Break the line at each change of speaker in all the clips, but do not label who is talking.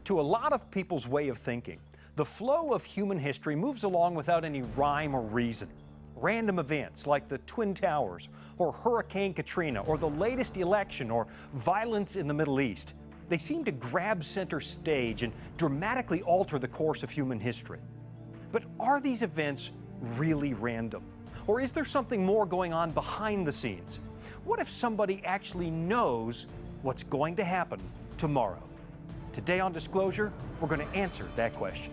To a lot of people's way of thinking, the flow of human history moves along without any rhyme or reason. Random events like the Twin Towers, or Hurricane Katrina, or the latest election, or violence in the Middle East, they seem to grab center stage and dramatically alter the course of human history. But are these events really random? Or is there something more going on behind the scenes? What if somebody actually knows what's going to happen tomorrow? Today on Disclosure, we're going to answer that question.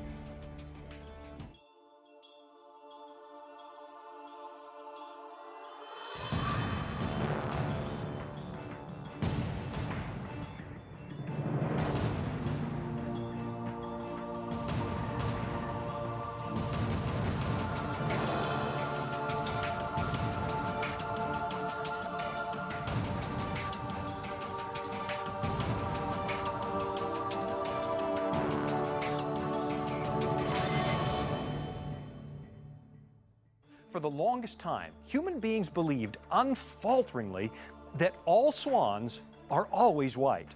For the longest time, human beings believed unfalteringly that all swans are always white.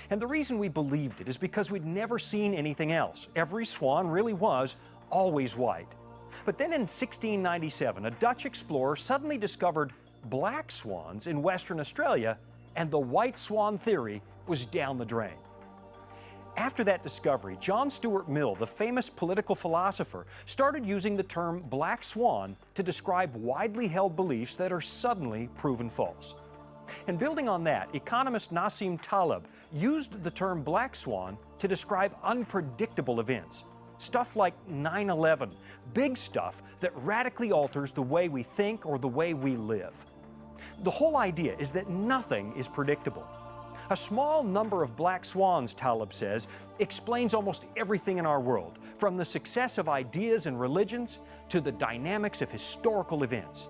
And the reason we believed it is because we'd never seen anything else. Every swan really was always white. But then in 1697, a Dutch explorer suddenly discovered black swans in Western Australia, and the white swan theory was down the drain. After that discovery, John Stuart Mill, the famous political philosopher, started using the term black swan to describe widely held beliefs that are suddenly proven false. And building on that, economist Nassim Taleb used the term black swan to describe unpredictable events. Stuff like 9/11, big stuff that radically alters the way we think or the way we live. The whole idea is that nothing is predictable. A small number of black swans, Taleb says, explains almost everything in our world, from the success of ideas and religions to the dynamics of historical events.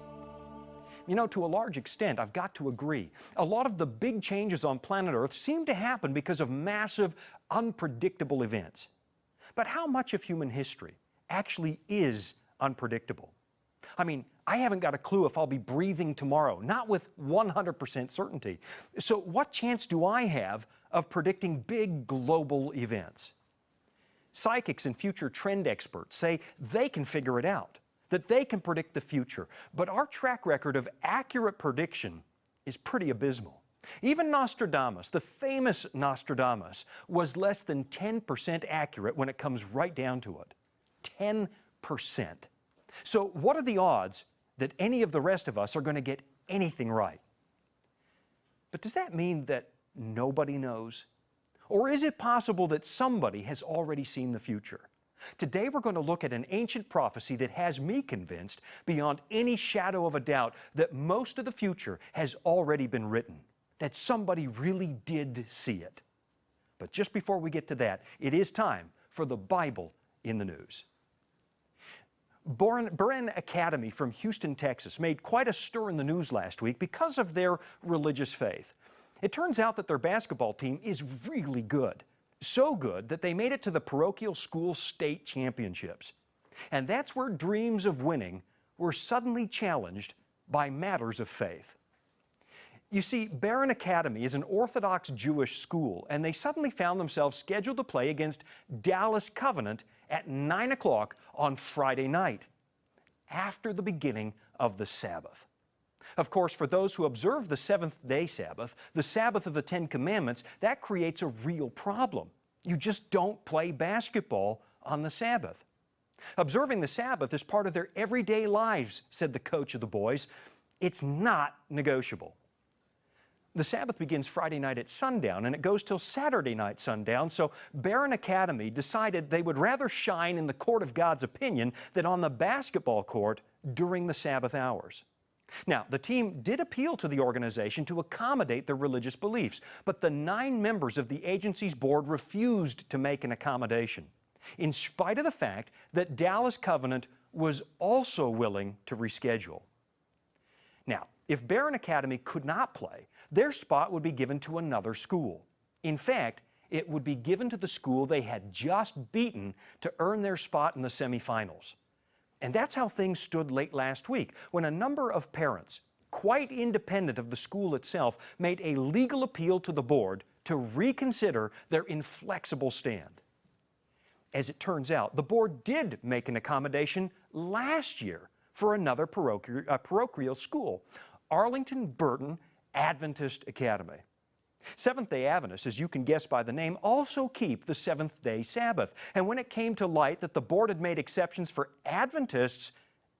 You know, to a large extent, I've got to agree. A lot of the big changes on planet Earth seem to happen because of massive, unpredictable events. But how much of human history actually is unpredictable? I mean, I haven't got a clue if I'll be breathing tomorrow, not with 100% certainty. So what chance do I have of predicting big global events? Psychics and future trend experts say they can figure it out, that they can predict the future. But our track record of accurate prediction is pretty abysmal. Even Nostradamus, the famous Nostradamus, was less than 10% accurate when it comes right down to it. 10%. So what are the odds that any of the rest of us are going to get anything right? But does that mean that nobody knows? Or is it possible that somebody has already seen the future? Today we're going to look at an ancient prophecy that has me convinced beyond any shadow of a doubt that most of the future has already been written, that somebody really did see it. But just before we get to that, it is time for the Bible in the News. Berean Academy from Houston, Texas, made quite a stir in the news last week because of their religious faith. It turns out that their basketball team is really good. So good that they made it to the parochial school state championships. And that's where dreams of winning were suddenly challenged by matters of faith. You see, Berean Academy is an Orthodox Jewish school, and they suddenly found themselves scheduled to play against Dallas Covenant at 9 o'clock on Friday night, after the beginning of the Sabbath. Of course, for those who observe the seventh-day Sabbath, the Sabbath of the Ten Commandments, that creates a real problem. You just don't play basketball on the Sabbath. Observing the Sabbath is part of their everyday lives, said the coach of the boys. It's not negotiable. The Sabbath begins Friday night at sundown, and it goes till Saturday night sundown, so Berean Academy decided they would rather shine in the court of God's opinion than on the basketball court during the Sabbath hours. Now, the team did appeal to the organization to accommodate their religious beliefs, but the 9 members of the agency's board refused to make an accommodation, in spite of the fact that Dallas Covenant was also willing to reschedule. Now, if Berean Academy could not play, their spot would be given to another school. In fact, it would be given to the school they had just beaten to earn their spot in the semifinals. And that's how things stood late last week, when a number of parents, quite independent of the school itself, made a legal appeal to the board to reconsider their inflexible stand. As it turns out, the board did make an accommodation last year for another parochial school, Arlington Burton Adventist Academy. Seventh-day Adventists, as you can guess by the name, also keep the seventh-day Sabbath. And when it came to light that the board had made exceptions for Adventists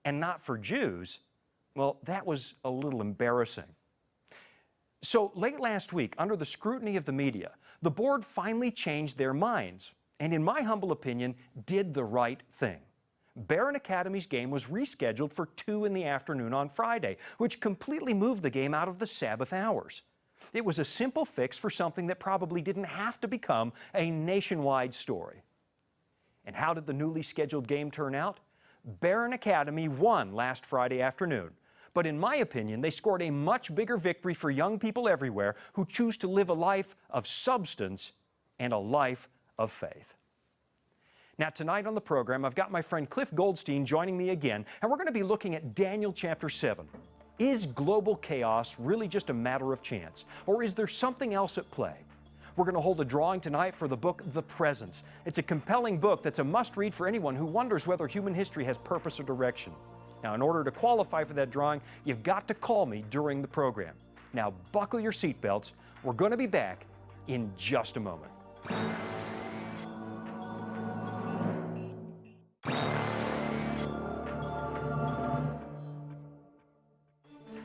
and not for Jews, well, that was a little embarrassing. So late last week, under the scrutiny of the media, the board finally changed their minds and, in my humble opinion, did the right thing. Barron Academy's game was rescheduled for 2 in the afternoon on Friday, which completely moved the game out of the Sabbath hours. It was a simple fix for something that probably didn't have to become a nationwide story. And how did the newly scheduled game turn out? Barron Academy won last Friday afternoon. But in my opinion, they scored a much bigger victory for young people everywhere who choose to live a life of substance and a life of faith. Now, tonight on the program, I've got my friend Cliff Goldstein joining me again, and we're going to be looking at Daniel chapter 7. Is global chaos really just a matter of chance, or is there something else at play? We're going to hold a drawing tonight for the book The Presence. It's a compelling book that's a must-read for anyone who wonders whether human history has purpose or direction. Now, in order to qualify for that drawing, you've got to call me during the program. Now, buckle your seatbelts. We're going to be back in just a moment.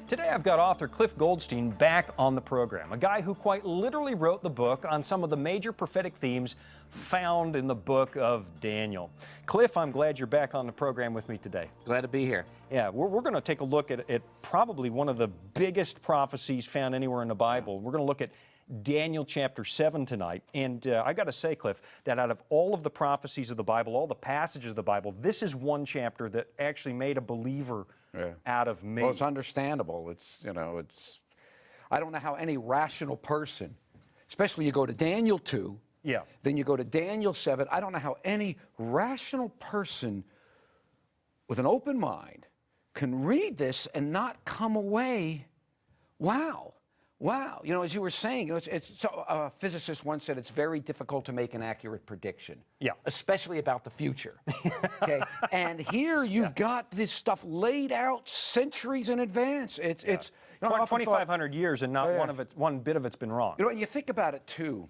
Today I've got author Cliff Goldstein back on the program, a guy who quite literally wrote the book on some of the major prophetic themes found in the book of Daniel. Cliff, I'm glad you're back on the program with me today.
Glad to be here.
Yeah, we're going to take a look at probably one of the biggest prophecies found anywhere in the Bible. We're going to look at Daniel chapter 7 tonight. And I got to say, Cliff, that out of all of the prophecies of the Bible, all the passages of the Bible, this is one chapter that actually made a believer out of me.
Well, it's understandable. I don't know how any rational person, especially you go to Daniel 2, then you go to Daniel 7, I don't know how any rational person with an open mind can read this and not come away, wow. Wow, as you were saying, a physicist once said it's very difficult to make an accurate prediction, especially about the future. Okay, and here you've got this stuff laid out centuries in advance. It's
2,500 years, and not one bit of it's been wrong.
And you think about it too.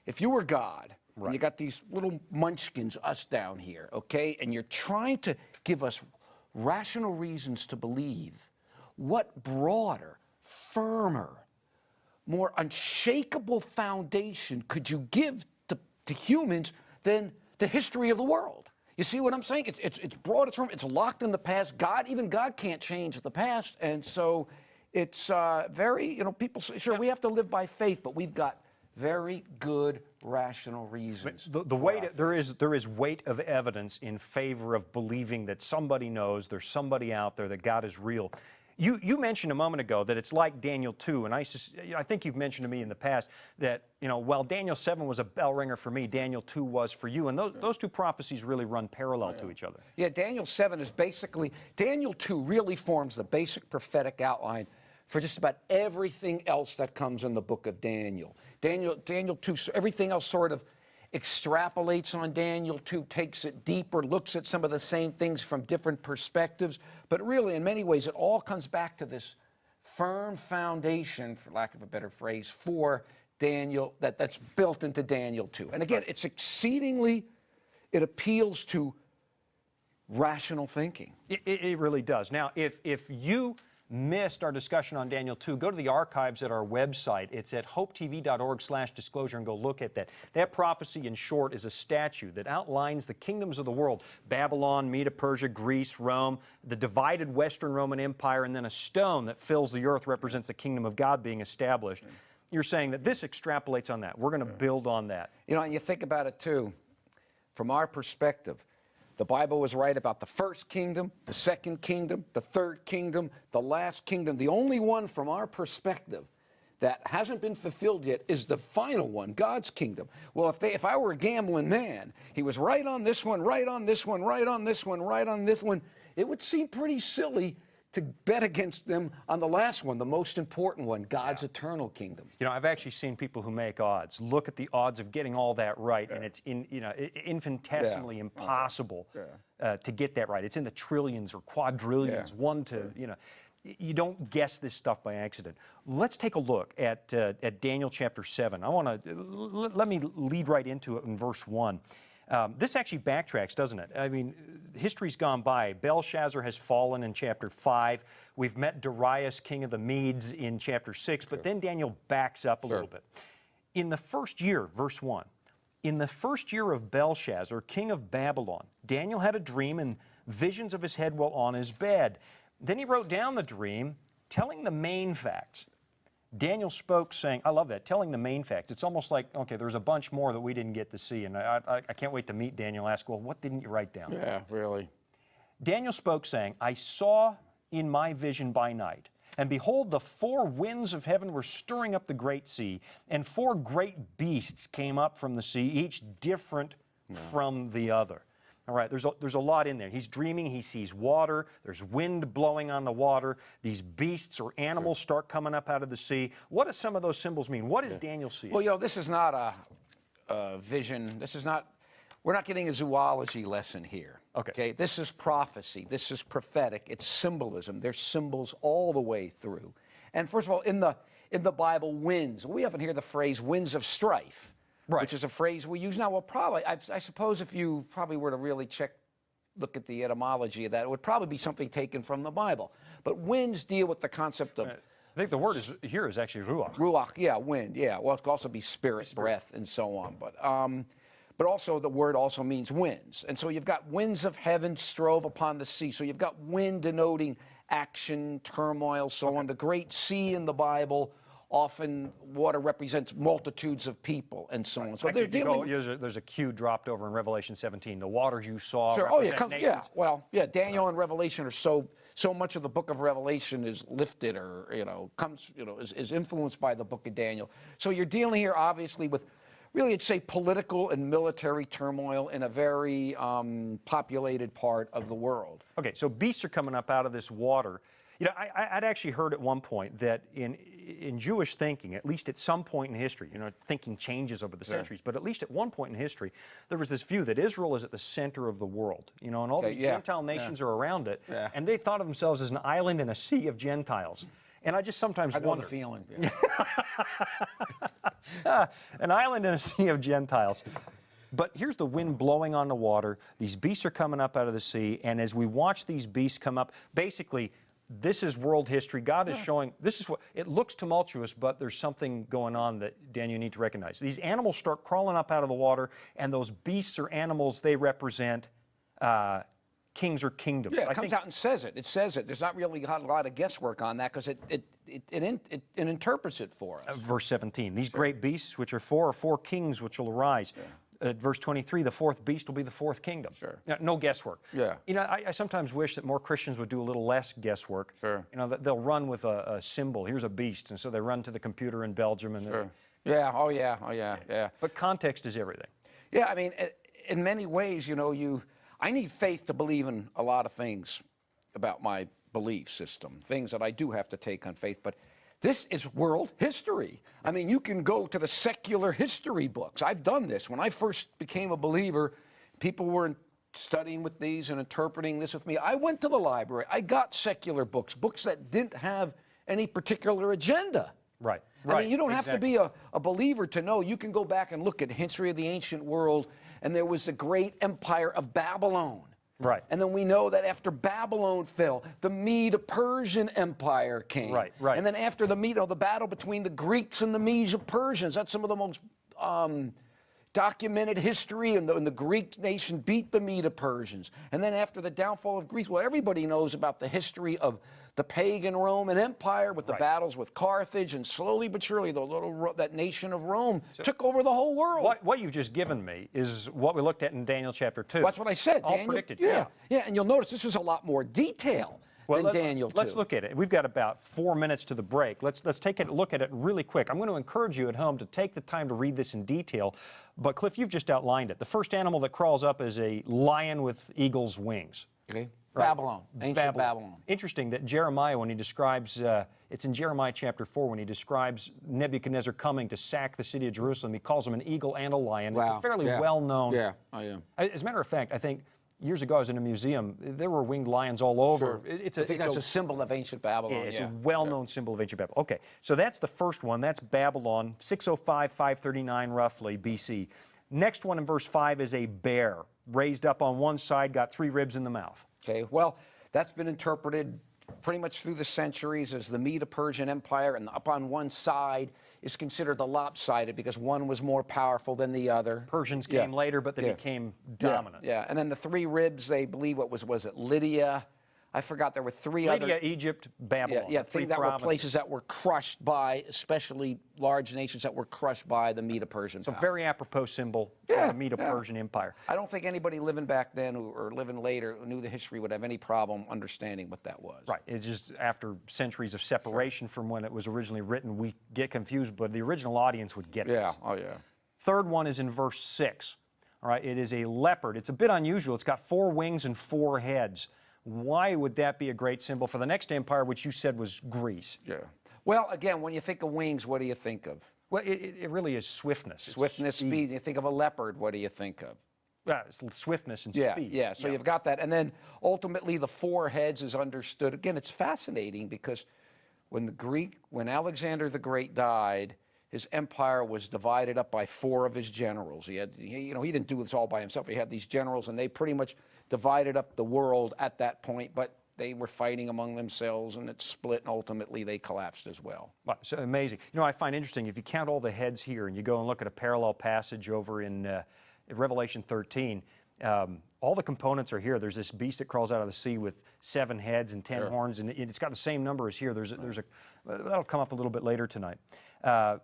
If you were God, and you got these little munchkins, us down here, okay, and you're trying to give us rational reasons to believe, what broader, firmer, more unshakable foundation could you give to humans than the history of the world? You see what I'm saying? It's broad, it's firm, it's locked in the past. Even God can't change the past, and so it's very, people say, sure, we have to live by faith, but we've got very good rational reasons.
There is weight of evidence in favor of believing that somebody knows, there's somebody out there, that God is real. You mentioned a moment ago that it's like Daniel 2, and I think you've mentioned to me in the past that, while Daniel 7 was a bell ringer for me, Daniel 2 was for you, and those two prophecies really run parallel to each other.
Yeah, Daniel 7 is basically, Daniel 2 really forms the basic prophetic outline for just about everything else that comes in the book of Daniel. Daniel 2, everything else sort of extrapolates on Daniel 2, takes it deeper, looks at some of the same things from different perspectives. But really, in many ways, it all comes back to this firm foundation, for lack of a better phrase, for Daniel, that's built into Daniel 2. And again, it appeals to rational thinking.
It really does. Now, if you missed our discussion on Daniel 2, go to the archives at our website. It's at hopetv.org/disclosure and go look at that. That prophecy, in short, is a statue that outlines the kingdoms of the world: Babylon, Media, Persia, Greece, Rome, the divided Western Roman Empire, and then a stone that fills the earth represents the kingdom of God being established. You're saying that this extrapolates on that. We're going to build on that.
And you think about it, too, from our perspective. The Bible was right about the first kingdom, the second kingdom, the third kingdom, the last kingdom. The only one from our perspective that hasn't been fulfilled yet is the final one, God's kingdom. Well, if I were a gambling man, he was right on this one, right on this one, right on this one, right on this one, it would seem pretty silly to bet against them on the last one, the most important one, God's eternal kingdom.
You know, I've actually seen people who make odds look at the odds of getting all that right, and it's infinitesimally impossible to get that right. It's in the trillions or quadrillions, one to, you know. You don't guess this stuff by accident. Let's take a look at Daniel chapter 7. I want to, let me lead right into it in verse 1. This actually backtracks, doesn't it? I mean, history's gone by. Belshazzar has fallen in chapter 5. We've met Darius, king of the Medes, in chapter 6, but then Daniel backs up a little bit. In the first year, verse 1, in the first year of Belshazzar, king of Babylon, Daniel had a dream and visions of his head while on his bed. Then he wrote down the dream, telling the main facts. Daniel spoke saying, I love that, telling the main facts. It's almost like, okay, there's a bunch more that we didn't get to see, and I can't wait to meet Daniel, ask, well, what didn't you write down?
Yeah, really.
Daniel spoke saying, I saw in my vision by night, and behold, the 4 winds of heaven were stirring up the great sea, and 4 great beasts came up from the sea, each different from the other. All right, there's a lot in there. He's dreaming, he sees water, there's wind blowing on the water, these beasts or animals start coming up out of the sea. What do some of those symbols mean? What does Daniel see?
Well, you know, this is not a vision. This is not, we're not getting a zoology lesson here. Okay. This is prophecy. This is prophetic. It's symbolism. There's symbols all the way through. And first of all, in the Bible, winds. We often hear the phrase winds of strife. Right. Which is a phrase we use now. Well, probably, I suppose if you probably were to really look at the etymology of that, it would probably be something taken from the Bible. But winds deal with the concept of...
I think the word here is actually ruach.
Ruach, yeah, wind, yeah. Well, it could also be spirit, breath, and so on. But also the word also means winds. And so you've got winds of heaven strove upon the sea. So you've got wind denoting action, turmoil, so on. The great sea in the Bible, often water represents multitudes of people and so on. So
actually, there's a cue dropped over in Revelation 17. The waters you saw represent nations.
Yeah, well, yeah, Daniel and Revelation are so much of the book of Revelation is lifted or, is influenced by the book of Daniel. So you're dealing here obviously with really, I'd say, political and military turmoil in a very populated part of the world.
Okay, so beasts are coming up out of this water. You know, I'd actually heard at one point that in Jewish thinking, at least at some point in history, thinking changes over the centuries, but at least at one point in history, there was this view that Israel is at the center of the world, and all these Gentile nations are around it, and they thought of themselves as an island in a sea of Gentiles. And I just sometimes wonder.
I know the feeling.
An island in a sea of Gentiles. But here's the wind blowing on the water. These beasts are coming up out of the sea. And as we watch these beasts come up, basically, this is world history. God is showing, this is what, it looks tumultuous, but there's something going on that, Dan, you need to recognize. These animals start crawling up out of the water, and those beasts or animals, they represent kings or kingdoms.
Yeah, it comes out and says it. It says it. There's not really a lot of guesswork on that because it interprets it for us.
Verse 17, these great beasts, which are four kings which will arise. Verse 23, the 4th beast will be the 4th kingdom. No guesswork. I sometimes wish that more Christians would do a little less guesswork. That they'll run with a symbol. Here's a beast, and so they run to the computer in Belgium. And But context is everything.
Yeah, I mean, in many ways, I need faith to believe in a lot of things about my belief system, things that I do have to take on faith, but this is world history. I mean, you can go to the secular history books. I've done this. When I first became a believer, people were studying with these and interpreting this with me. I went to the library. I got secular books that didn't have any particular agenda.
Right.
I mean, you don't have to be a believer to know. You can go back and look at the history of the ancient world, and there was the great empire of Babylon.
Right.
And then we know that after Babylon fell, the Mede-Persian Empire came.
Right.
And then after the battle between the Greeks and the Medes-Persians, that's some of the most documented history, and the Greek nation beat the Mede-Persians. And then after the downfall of Greece, well, everybody knows about the history of the pagan Roman Empire with the battles with Carthage, and slowly but surely that nation of Rome took over the whole world.
What you've just given me is what we looked at in Daniel chapter 2.
That's what I said.
All predicted.
Yeah, and you'll notice this is a lot more detail than Daniel 2.
Let's look at it. We've got about 4 minutes to the break. Let's take a look at it really quick. I'm going to encourage you at home to take the time to read this in detail. But Cliff, you've just outlined it. The first animal that crawls up is a lion with eagle's wings.
Okay. Babylon, ancient Babylon.
Interesting that Jeremiah, when he describes, it's in Jeremiah chapter 4, when he describes Nebuchadnezzar coming to sack the city of Jerusalem, he calls him an eagle and a lion.
Wow.
It's a fairly well-known.
Yeah, oh yeah.
As a matter of fact, I think years ago I was in a museum, there were winged lions all over.
Sure. I think that's a symbol of ancient Babylon.
It's a well-known symbol of ancient Babylon. Okay, so that's the first one. That's Babylon, 605, 539 roughly BC. Next one in verse 5 is a bear, raised up on one side, got 3 ribs in the mouth.
Okay, well, that's been interpreted pretty much through the centuries as the Medo-Persian Empire, and up on one side is considered the lopsided because one was more powerful than the other.
Persians came later, but they became dominant.
Yeah, and then the 3 ribs, they believe, was it Lydia? I forgot, there were 3 other...
Lydia, Egypt, Babylon.
Yeah, things that were places that were crushed by, especially large nations that were crushed by the Medo-Persian
So
power.
very apropos symbol for the Medo-Persian Empire.
I don't think anybody living back then or living later who knew the history would have any problem understanding what that was.
Right. It's just after centuries of separation from when it was originally written, we get confused, but the original audience would get
Yeah,
this.
oh yeah.
Third one is in verse 6. All right, it is a leopard. It's a bit unusual. It's got 4 wings and 4 heads. Why would that be a great symbol for the next empire, which you said was Greece?
Yeah. Well, again, when you think of wings, what do you think of?
Well, it really is swiftness.
Swiftness, speed. You think of a leopard, what do you think of?
It's swiftness and
Yeah,
speed.
yeah. So you've got that. And then ultimately the 4 heads is understood. Again, it's fascinating because when Alexander the Great died, his empire was divided up by 4 of his generals. He didn't do this all by himself. He had these generals, and they pretty much divided up the world at that point, but they were fighting among themselves, and it split, and ultimately they collapsed as well.
Wow, so amazing. You know, I find interesting, if you count all the heads here and you go and look at a parallel passage over in Revelation 13, all the components are here. There's this beast that crawls out of the sea with 7 heads and 10 horns, and it's got the same number as here. That'll come up a little bit later tonight.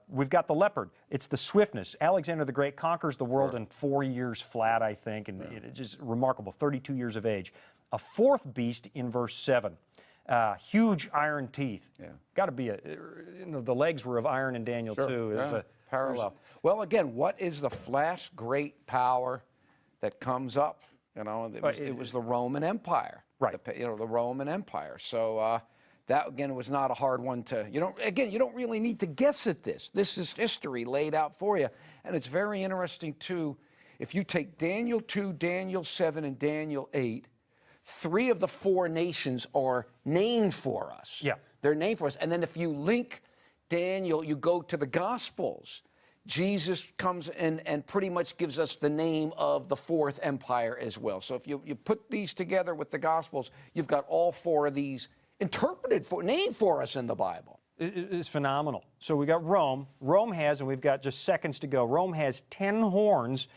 We've got the leopard. It's the swiftness. Alexander the Great conquers the world in 4 years flat, I think, and it's just remarkable, 32 years of age. A 4th beast in verse 7, huge iron teeth. Yeah. Got to be the legs were of iron in Daniel too.
Yeah. Parallel. Well, again, what is the last great power that comes up? You know, it was the Roman Empire.
Right.
The Roman Empire. So that, again, was not a hard one to, you don't really need to guess at this. This is history laid out for you. And it's very interesting, too, if you take Daniel 2, Daniel 7, and Daniel 8, 3 of the 4 nations are named for us.
Yeah.
They're named for us. And then if you link Daniel, you go to the Gospels, Jesus comes in and pretty much gives us the name of the 4th empire as well. So if you put these together with the Gospels, you've got all 4 of these named for us in the Bible.
It's phenomenal. So we got Rome. Rome has, and we've got just seconds to go, Rome has 10 horns,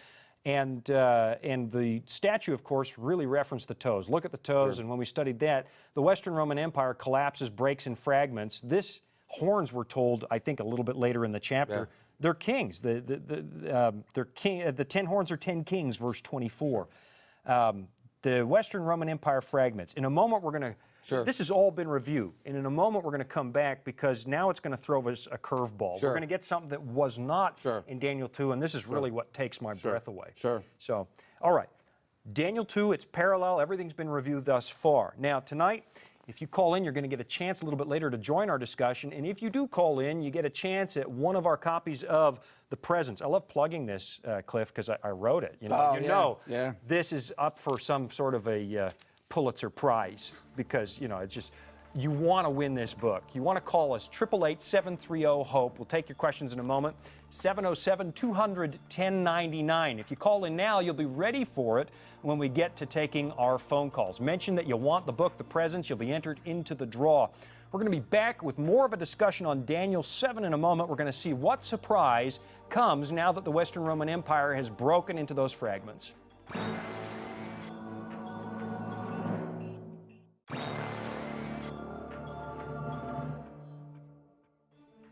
and the statue, of course, really referenced the toes. Look at the toes, and when we studied that, the Western Roman Empire collapses, breaks in fragments. Horns were told, I think, a little bit later in the chapter. Yeah. They're kings. The 10 horns are 10 kings, verse 24. The Western Roman Empire fragments. In a moment, we're going to... Sure. This has all been reviewed, and in a moment we're going to come back because now it's going to throw us a curveball. We're going to get something that was not in Daniel 2, and this is really what takes my breath away. So, all right, Daniel 2, it's parallel. Everything's been reviewed thus far. Now, tonight, if you call in, you're going to get a chance a little bit later to join our discussion, and if you do call in, you get a chance at one of our copies of The Presence. I love plugging this, Cliff, because I wrote it. This is up for some sort of a... Pulitzer Prize, because it's just, you want to win this book. You want to call us 888-730-HOPE. We'll take your questions in a moment. 707-200-1099. If you call in now, you'll be ready for it when we get to taking our phone calls. Mention that you want the book, The Presence. You'll be entered into the draw. We're going to be back with more of a discussion on Daniel 7 in a moment. We're going to see what surprise comes now that the Western Roman Empire has broken into those fragments.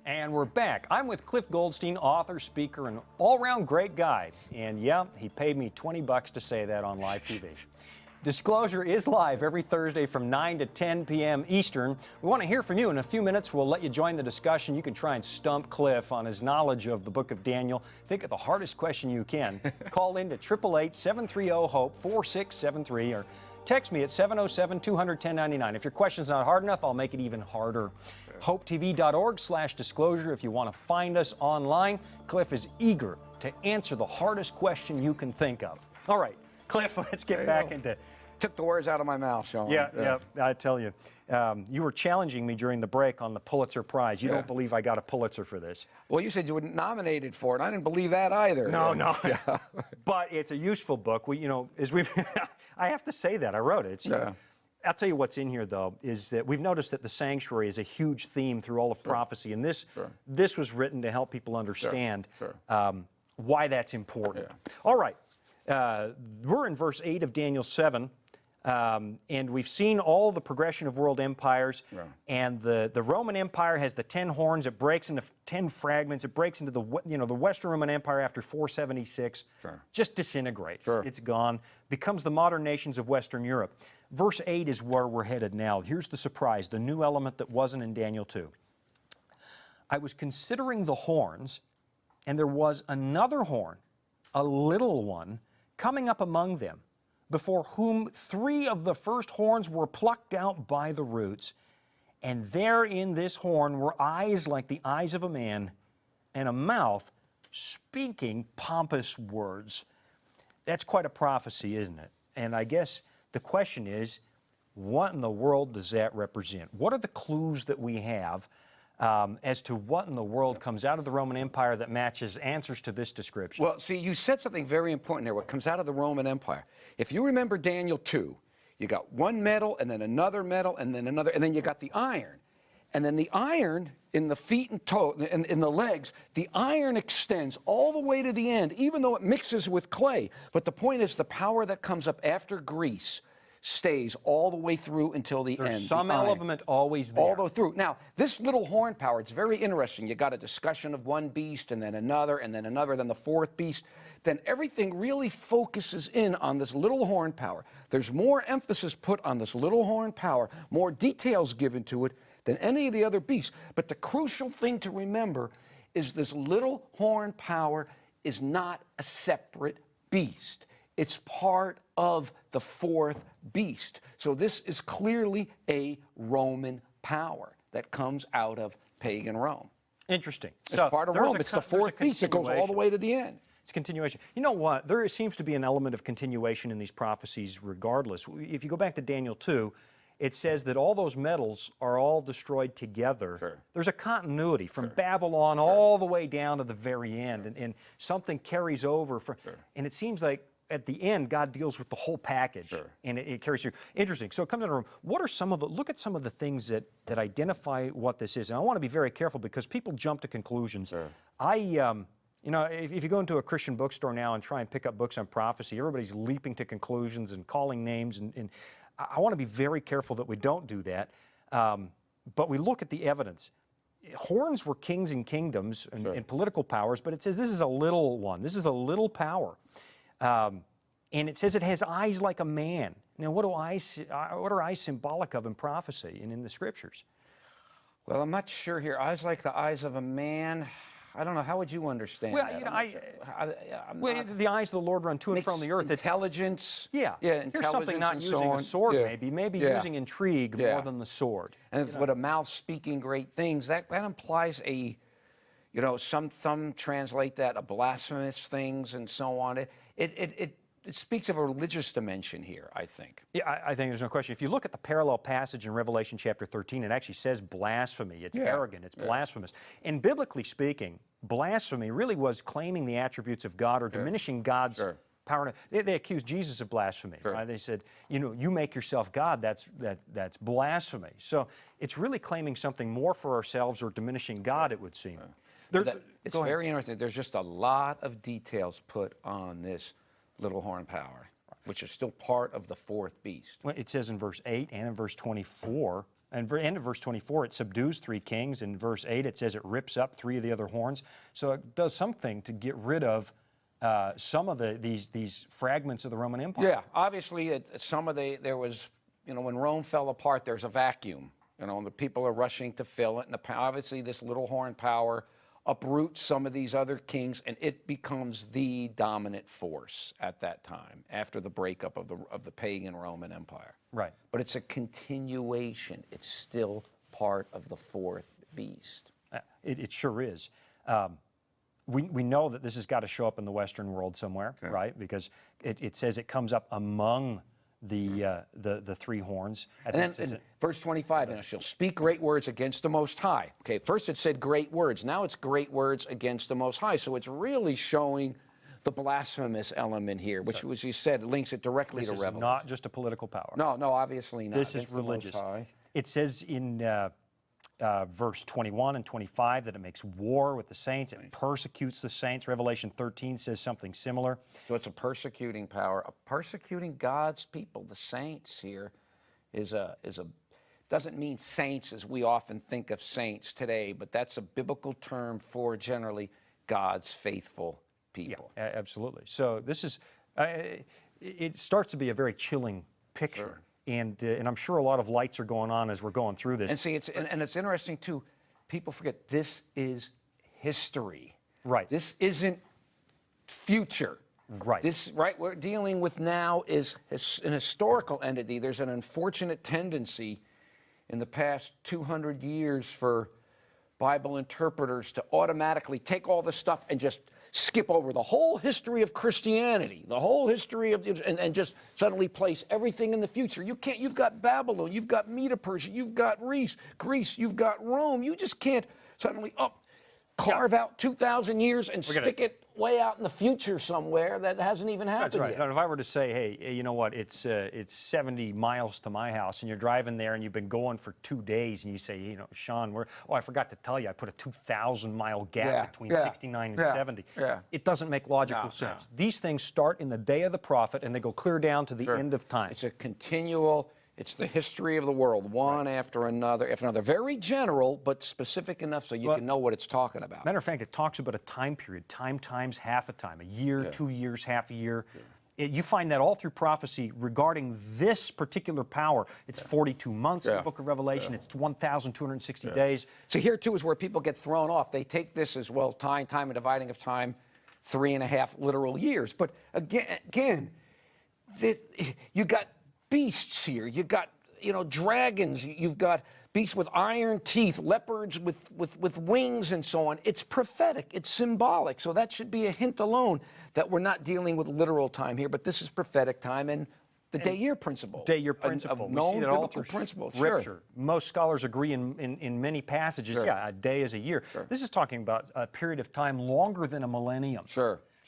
And we're back. I'm with Cliff Goldstein, author, speaker, and all-around great guy. And yeah, he paid me $20 to say that on live TV. Disclosure is live every Thursday from 9 to 10 p.m. Eastern. We want to hear from you. In a few minutes, we'll let you join the discussion. You can try and stump Cliff on his knowledge of the book of Daniel. Think of the hardest question you can. Call in to 888-730-HOPE, 4673, or Text me at 707-200-1099. If your question's not hard enough, I'll make it even harder. HopeTV.org/disclosure if you want to find us online. Cliff is eager to answer the hardest question you can think of. All right, Cliff, let's get back into...
Took the words out of my mouth, Shawn.
Yeah, I tell you. You were challenging me during the break on the Pulitzer Prize. You don't believe I got a Pulitzer for this.
Well, you said you were nominated for it. I didn't believe that either.
No. But it's a useful book. I have to say that. I wrote it. I'll tell you what's in here, though, is that we've noticed that the sanctuary is a huge theme through all of prophecy. And this was written to help people understand why that's important. All right. We're in verse 8 of Daniel 7. And we've seen all the progression of world empires, and the Roman Empire has the 10 horns. It breaks into 10 fragments. It breaks into the Western Roman Empire after 476. Just disintegrates. It's gone. Becomes the modern nations of Western Europe. Verse 8 is where we're headed now. Here's the surprise, the new element that wasn't in Daniel 2. I was considering the horns, and there was another horn, a little one, coming up among them, before whom 3 of the first horns were plucked out by the roots. And there in this horn were eyes like the eyes of a man, and a mouth speaking pompous words. That's quite a prophecy, isn't it? And I guess the question is, what in the world does that represent? What are the clues that we have as to what in the world comes out of the Roman Empire that matches answers to this description?
Well, see, you said something very important there, what comes out of the Roman Empire. If you remember Daniel 2, you got one metal, and then another metal, and then another, and then you got the iron. And then the iron in the feet and toe, in the legs, the iron extends all the way to the end, even though it mixes with clay. But the point is, the power that comes up after grease stays all the way through until the end.
There's some element always there.
All the way through. Now, this little horn power, it's very interesting. You got a discussion of one beast, and then another, and then another, then the fourth beast. Then everything really focuses in on this little horn power. There's more emphasis put on this little horn power, more details given to it than any of the other beasts. But the crucial thing to remember is this little horn power is not a separate beast. It's part of the fourth beast. So this is clearly a Roman power that comes out of pagan Rome.
Interesting.
It's part of Rome. It's the fourth beast. It goes all the way to the end.
It's continuation. You know what? There seems to be an element of continuation in these prophecies regardless. If you go back to Daniel 2, it says that all those metals are all destroyed together. There's a continuity from Babylon all the way down to the very end, and something carries over. And it seems like at the end, God deals with the whole package, and it carries through. Interesting. So it comes in a room. What are some of the, look at some of the things that identify what this is. And I want to be very careful because people jump to conclusions. You know, if you go into a Christian bookstore now and try and pick up books on prophecy, everybody's leaping to conclusions and calling names, and I want to be very careful that we don't do that. But we look at the evidence. Horns were kings and kingdoms and political powers, but it says this is a little one. This is a little power. And it says it has eyes like a man. Now, what are eyes symbolic of in prophecy and in the Scriptures?
Well, I'm not sure here. Eyes like the eyes of a man. I don't know. How would you understand
well,
that?
You know, the eyes of the Lord run to and from the earth.
Intelligence.
Here's something not using a sword, maybe using intrigue more than the sword.
And with a mouth speaking great things, that implies a, you know, some translate that a blasphemous things and so on. It speaks of a religious dimension here, I think.
Yeah, I think there's no question. If you look at the parallel passage in Revelation chapter 13, it actually says blasphemy. It's arrogant. It's blasphemous. And biblically speaking, blasphemy really was claiming the attributes of God or diminishing God's power. They accused Jesus of blasphemy. Right? They said, you know, you make yourself God. That's blasphemy. So it's really claiming something more for ourselves or diminishing God, it would seem.
It's very interesting. There's just a lot of details put on this little horn power, which is still part of the fourth beast.
Well, it says in verse 8 and in verse 24, and end of verse 24, it subdues 3 kings. In verse 8, it says it rips up 3 of the other horns. So it does something to get rid of some of these fragments of the Roman Empire.
Yeah, obviously, there was, you know, when Rome fell apart, there's a vacuum, you know, and the people are rushing to fill it. And obviously, this little horn power uproot some of these other kings, and it becomes the dominant force at that time after the breakup of the pagan Roman Empire.
Right.
But it's a continuation. It's still part of the fourth beast.
It sure is. We know that this has got to show up in the Western world somewhere, right? Because it says it comes up among the three horns.
And then in verse 25, and she'll speak great words against the Most High. Okay, first it said great words. Now it's great words against the Most High. So it's really showing the blasphemous element here, which, as you said, links it directly to Revelation.
This is not just a political power.
No, obviously not.
This is religious. It says in verse 21 and 25 that it makes war with the saints. It persecutes the saints. Revelation 13 says something similar.
So it's a persecuting power, persecuting God's people. The saints here doesn't mean saints as we often think of saints today, but that's a biblical term for generally God's faithful people.
Yeah, absolutely. So this is, it starts to be a very chilling picture.
Sure.
And I'm sure a lot of lights are going on as we're going through this.
And see, it's interesting too. People forget this is history.
Right.
This isn't future.
Right.
This we're dealing with now is an historical entity. There's an unfortunate tendency in the past 200 years for Bible interpreters to automatically take all this stuff and just skip over the whole history of Christianity, the whole history of, and just suddenly place everything in the future. You can't, you've got Babylon, you've got Medo-Persia, you've got Greece, you've got Rome. You just can't suddenly carve out 2,000 years and stick it way out in the future somewhere that hasn't even happened
That's right.
yet.
Now, if I were to say, hey, you know what, it's 70 miles to my house, and you're driving there, and you've been going for 2 days, and you say, you know, Shawn, I forgot to tell you, I put a 2,000-mile gap between 69 and 70.
Yeah.
It doesn't make logical sense. These things start in the day of the prophet, and they go clear down to the end of time.
It's a continual. It's the history of the world, one after another, Very general, but specific enough so you can know what it's talking about.
Matter of fact, it talks about a time period, time times half a time, a year, 2 years, half a year. You find that all through prophecy regarding this particular power. It's 42 months in the book of Revelation. It's 1,260 days.
So here, too, is where people get thrown off. They take this as, well, time and dividing of time, 3.5 literal years. But again, you got beasts here. You got, dragons. You've got beasts with iron teeth, leopards with wings, and so on. It's prophetic. It's symbolic. So that should be a hint alone that we're not dealing with literal time here, but this is prophetic time and the day-year principle.
Day-year principle.
Of known biblical principle.
Scripture. Most scholars agree in many passages, a day is a year. This is talking about a period of time longer than a millennium.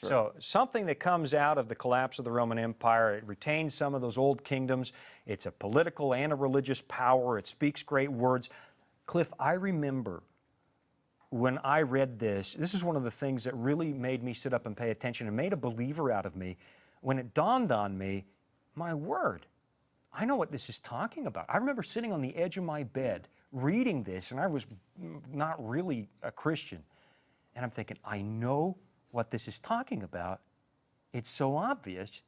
So something that comes out of the collapse of the Roman Empire, it retains some of those old kingdoms. It's a political and a religious power. It speaks great words. Cliff, I remember when I read this is one of the things that really made me sit up and pay attention and made a believer out of me. When it dawned on me, my word, I know what this is talking about. I remember sitting on the edge of my bed reading this, and I was not really a Christian. And I'm thinking, I know what this is talking about. It's so obvious.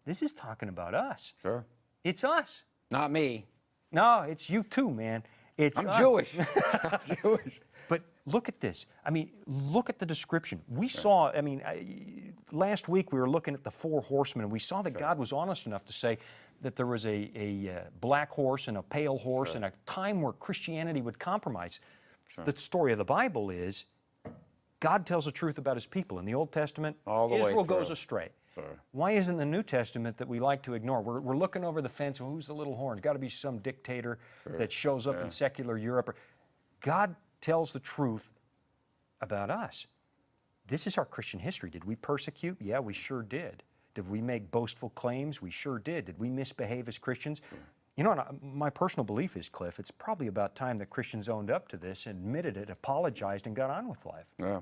This is talking about us. It's us.
Not me.
No, it's you too, man.
I'm Jewish. I'm Jewish.
But look at this. I mean, look at the description. We saw, last week we were looking at the 4 horsemen, and we saw that God was honest enough to say that there was a black horse and a pale horse and a time where Christianity would compromise. The story of the Bible is God tells the truth about his people. In the Old Testament, Israel goes astray. Why isn't the New Testament that we like to ignore? We're looking over the fence, well, who's the little horn? It's got to be some dictator that shows up in secular Europe. God tells the truth about us. This is our Christian history. Did we persecute? Yeah, we sure did. Did we make boastful claims? We sure did. Did we misbehave as Christians? You know, my personal belief is, Cliff, it's probably about time that Christians owned up to this, admitted it, apologized, and got on with life.
Yeah.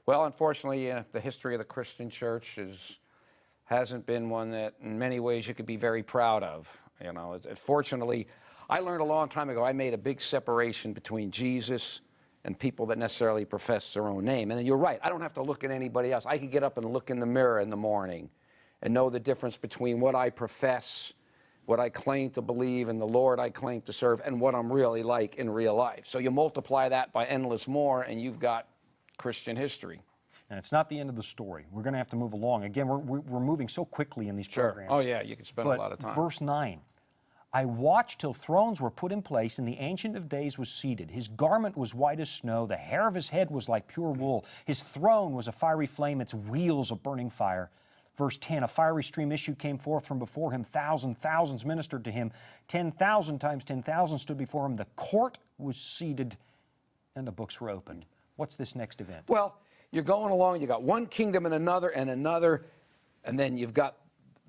Well, unfortunately, the history of the Christian church hasn't been one that, in many ways, you could be very proud of. Fortunately, I learned a long time ago, I made a big separation between Jesus and people that necessarily profess their own name. And you're right, I don't have to look at anybody else. I can get up and look in the mirror in the morning and know the difference between what I profess, what I claim to believe, and the Lord I claim to serve, and what I'm really like in real life. So you multiply that by endless more, and you've got Christian history.
And it's not the end of the story. We're going to have to move along. Again, we're moving so quickly in these
Sure.
programs.
Oh, yeah, you can spend a lot of time.
Verse 9, I watched till thrones were put in place, and the Ancient of Days was seated. His garment was white as snow. The hair of his head was like pure wool. His throne was a fiery flame, its wheels a burning fire. Verse 10, a fiery stream issue came forth from before him. Thousands ministered to him. 10,000 times 10,000 stood before him. The court was seated, and the books were opened. What's this next event?
Well, you're going along, you got one kingdom and another, and then you've got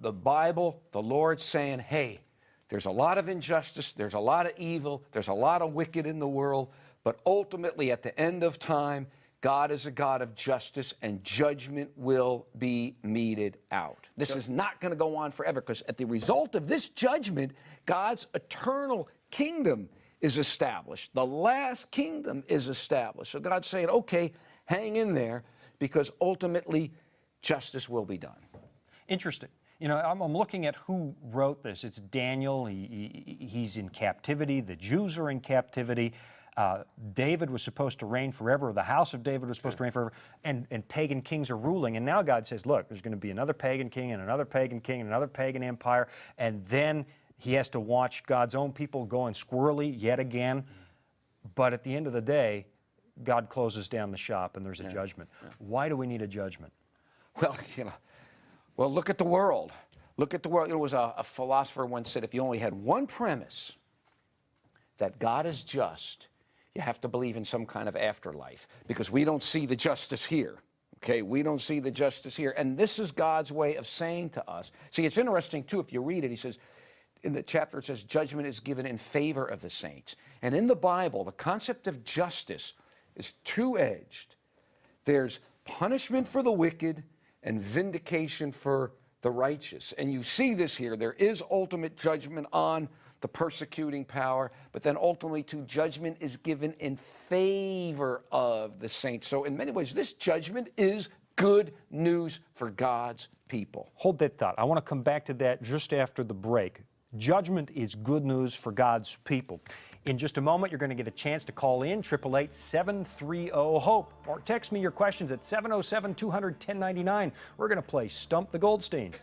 the Bible, the Lord saying, hey, there's a lot of injustice, there's a lot of evil, there's a lot of wicked in the world, but ultimately at the end of time, God is a God of justice, and judgment will be meted out. This is not going to go on forever, because at the result of this judgment, God's eternal kingdom is established. The last kingdom is established. So God's saying, okay, hang in there, because ultimately justice will be done.
Interesting. You know, I'm looking at who wrote this. It's Daniel. He's in captivity. The Jews are in captivity. David was supposed to reign forever. The house of David was supposed to reign forever. And pagan kings are ruling. And now God says, look, there's going to be another pagan king and another pagan king and another pagan empire. And then he has to watch God's own people going squirrely yet again. But at the end of the day, God closes down the shop and there's a judgment. Why do we need a judgment?
Well, well, look at the world. Look at the world. There was a philosopher once said, if you only had one premise, that God is just, you have to believe in some kind of afterlife, because we don't see the justice here. Okay, we don't see the justice here. And this is God's way of saying to us. See, it's interesting, too, if you read it, he says, in the chapter it says, judgment is given in favor of the saints. And in the Bible, the concept of justice is two-edged. There's punishment for the wicked and vindication for the righteous. And you see this here. There is ultimate judgment on the persecuting power, but then ultimately, too, judgment is given in favor of the saints. So in many ways, this judgment is good news for God's people.
Hold that thought. I want to come back to that just after the break. Judgment is good news for God's people. In just a moment, you're going to get a chance to call in, 888-730-HOPE, or text me your questions at 707-200-1099. We're going to play Stump the Goldstein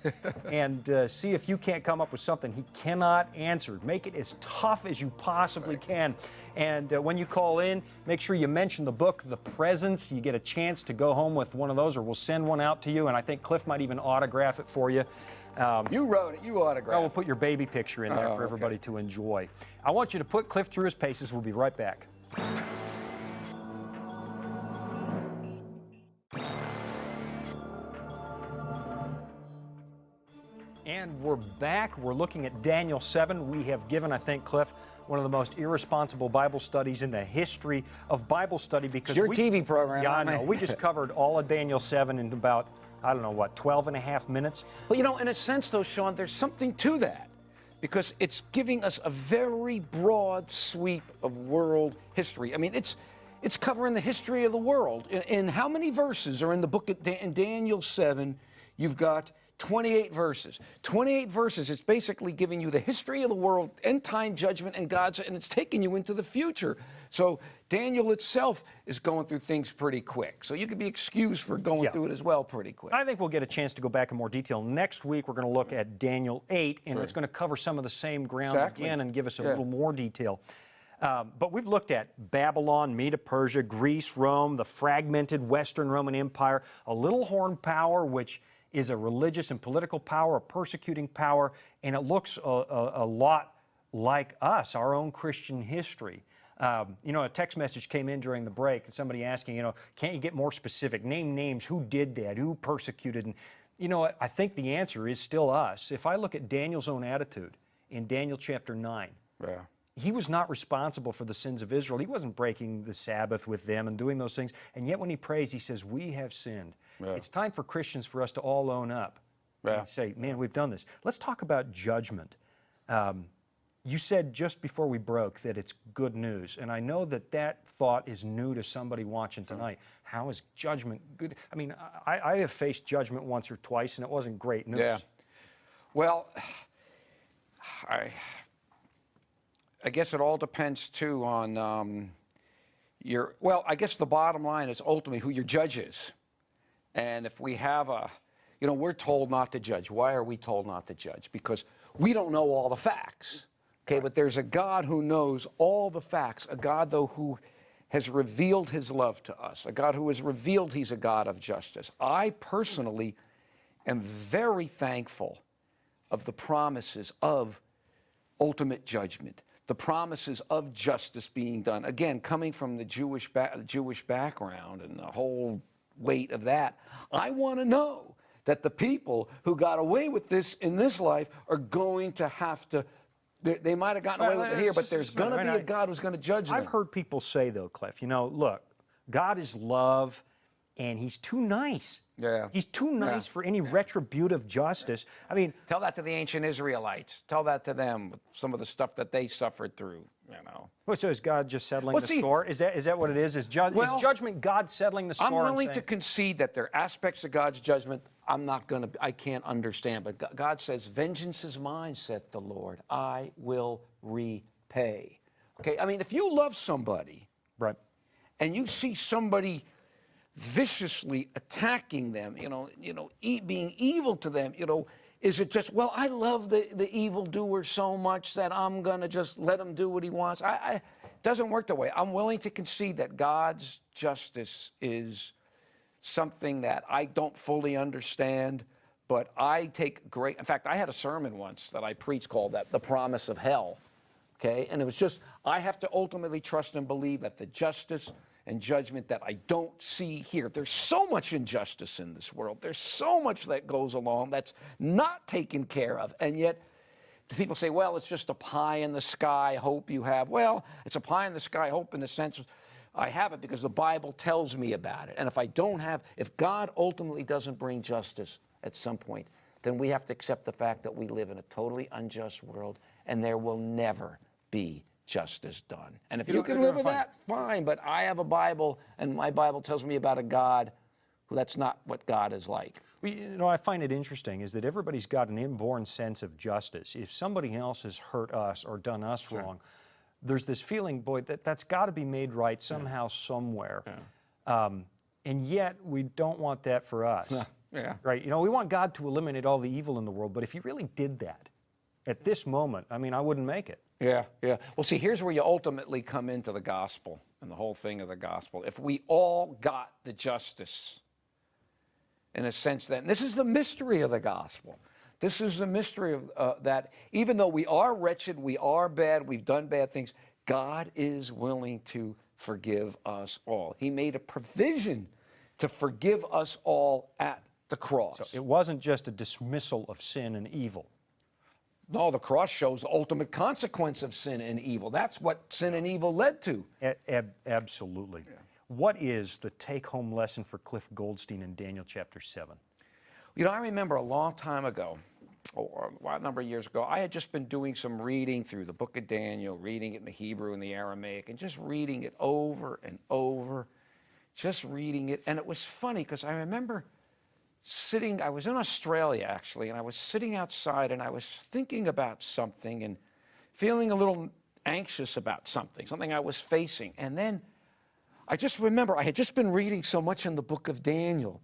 and see if you can't come up with something he cannot answer. Make it as tough as you possibly can. And when you call in, make sure you mention the book, The Presence. You get a chance to go home with one of those, or we'll send one out to you, and I think Cliff might even autograph it for you.
You wrote it. You autographed it.
We'll put your baby picture in there for everybody to enjoy. I want you to put Cliff through his paces. We'll be right back. And we're back. We're looking at Daniel 7. We have given, I think, Cliff, one of the most irresponsible Bible studies in the history of Bible study, because
it's your TV program.
Yeah, I know. We just covered all of Daniel 7 in about, I don't know, what, 12 and a half minutes?
Well, you know, in a sense, though, Shawn, there's something to that, because it's giving us a very broad sweep of world history. I mean, it's covering the history of the world. In how many verses are in the book of in Daniel 7? You've got 28 verses. 28 verses, it's basically giving you the history of the world, end time judgment, and God's, and it's taking you into the future. So Daniel itself is going through things pretty quick. So you could be excused for going through it as well pretty quick.
I think we'll get a chance to go back in more detail. Next week, we're going to look at Daniel 8, and it's going to cover some of the same ground again and give us a little more detail. But we've looked at Babylon, Medo-Persia, Greece, Rome, the fragmented Western Roman Empire, a little horn power, which is a religious and political power, a persecuting power, and it looks a lot like us, our own Christian history. You know, a text message came in during the break, and somebody asking, you know, can't you get more specific? Name names, who did that, who persecuted? And you know, I think the answer is still us. If I look at Daniel's own attitude in Daniel chapter 9, he was not responsible for the sins of Israel. He wasn't breaking the Sabbath with them and doing those things. And yet when he prays, he says, we have sinned. It's time for Christians, for us to all own up and say, man, we've done this. Let's talk about judgment. You said just before we broke that it's good news. And I know that that thought is new to somebody watching tonight. How is judgment good? I mean, I have faced judgment once or twice, and it wasn't great news.
Yeah. Well, I guess it all depends, too, on, well, I guess the bottom line is ultimately who your judge is. And if we have we're told not to judge. Why are we told not to judge? Because we don't know all the facts. Okay, but there's a God who knows all the facts, a God, though, who has revealed his love to us, a God who has revealed he's a God of justice. I personally am very thankful of the promises of ultimate judgment, the promises of justice being done. Again, coming from the Jewish background and the whole weight of that, I want to know that the people who got away with this in this life are going to have to. They might have gotten away with it here, but there's going to be a God who's going to judge them.
I've heard people say, though, Cliff, look, God is love, and he's too nice.
Yeah.
He's too nice for any retributive justice. I mean,
tell that to the ancient Israelites. Tell that to them with some of the stuff that they suffered through,
Well, so is God just settling the score? Is that what it is? Is judgment God settling the score?
I'm willing to concede that there are aspects of God's judgment I can't understand. But God says, vengeance is mine, saith the Lord. I will repay. Okay, I mean, if you love somebody,
right,
and you see somebody viciously attacking them, being evil to them, is it just, well, I love the evildoer so much that I'm going to just let him do what he wants? It doesn't work that way. I'm willing to concede that God's justice is something that I don't fully understand, but I take great, in fact, I had a sermon once that I preached called The Promise of Hell, okay? And it was just, I have to ultimately trust and believe that the justice and judgment that I don't see here. There's so much injustice in this world. There's so much that goes along that's not taken care of. And yet, people say, well, it's just a pie in the sky hope you have. Well, it's a pie in the sky hope in the sense I have it because the Bible tells me about it. And if God ultimately doesn't bring justice at some point, then we have to accept the fact that we live in a totally unjust world and there will never be justice done. And if you can live with that, fine. But I have a Bible, and my Bible tells me about a God who that's not what God is like.
Well, I find it interesting is that everybody's got an inborn sense of justice. If somebody else has hurt us or done us wrong, there's this feeling, boy, that's got to be made right somehow, somewhere. And yet, we don't want that for us. Right? We want God to eliminate all the evil in the world, but if he really did that at this moment, I mean, I wouldn't make it.
Yeah. Well, see, here's where you ultimately come into the gospel and the whole thing of the gospel. If we all got the justice, in a sense that, and this is the mystery of the gospel. This is the mystery of that even though we are wretched, we are bad, we've done bad things, God is willing to forgive us all. He made a provision to forgive us all at the cross.
So it wasn't just a dismissal of sin and evil.
No, the cross shows the ultimate consequence of sin and evil. That's what sin and evil led to.
Absolutely. Yeah. What is the take-home lesson for Cliff Goldstein in Daniel chapter 7?
I remember a long time ago, or a number of years ago, I had just been doing some reading through the book of Daniel, reading it in the Hebrew and the Aramaic, and just reading it over and over, just reading it. And it was funny because I remember I was in Australia actually, and I was sitting outside and I was thinking about something and feeling a little anxious about something I was facing. And then I just remember I had just been reading so much in the book of Daniel,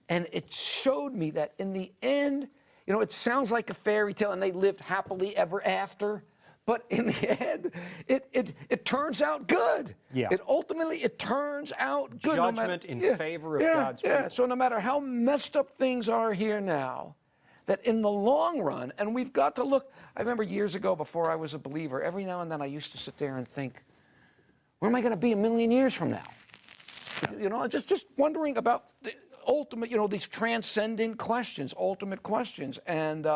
and it showed me that in the end, it sounds like a fairy tale and they lived happily ever after, but in the end, it turns out good.
Yeah.
It turns out good.
Judgment in favor of God's people.
Yeah. So no matter how messed up things are here now, that in the long run, and we've got to look, I remember years ago before I was a believer, every now and then I used to sit there and think, where am I going to be a million years from now? Just wondering about the ultimate, these transcendent questions, ultimate questions. And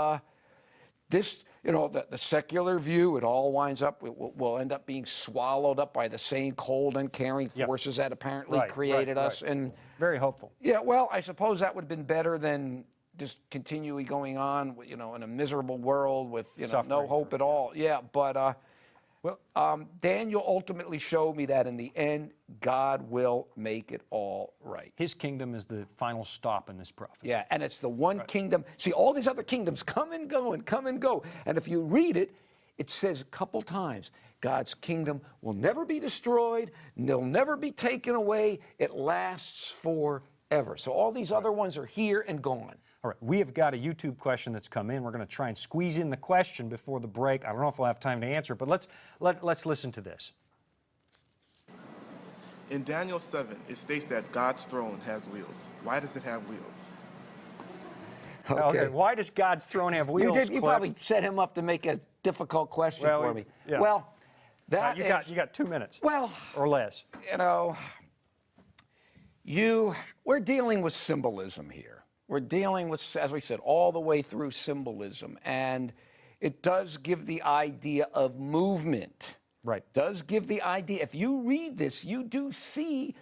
this, the secular view, it all winds up, will end up being swallowed up by the same cold, uncaring forces that apparently created us. And
very hopeful.
Yeah, well, I suppose that would have been better than just continually going on, in a miserable world with, no hope at all. Yeah, but Daniel ultimately showed me that in the end, God will make it all right.
His kingdom is the final stop in this prophecy.
Yeah, and it's the one kingdom. See, all these other kingdoms come and go and come and go. And if you read it, it says a couple times, God's kingdom will never be destroyed, they'll never be taken away, it lasts forever. So all these other ones are here and gone.
All right, we have got a YouTube question that's come in. We're going to try and squeeze in the question before the break. I don't know if we'll have time to answer, but let's listen to this.
In Daniel 7, it states that God's throne has wheels. Why does it have wheels?
Okay, why does God's throne have wheels?
You probably set him up to make a difficult question for me.
Yeah.
Well, that
you got 2 minutes.
Well,
or less.
You know, we're dealing with symbolism here. We're dealing with, as we said, all the way through symbolism, and it does give the idea of movement.
Right.
Does give the idea. If you read this, you do see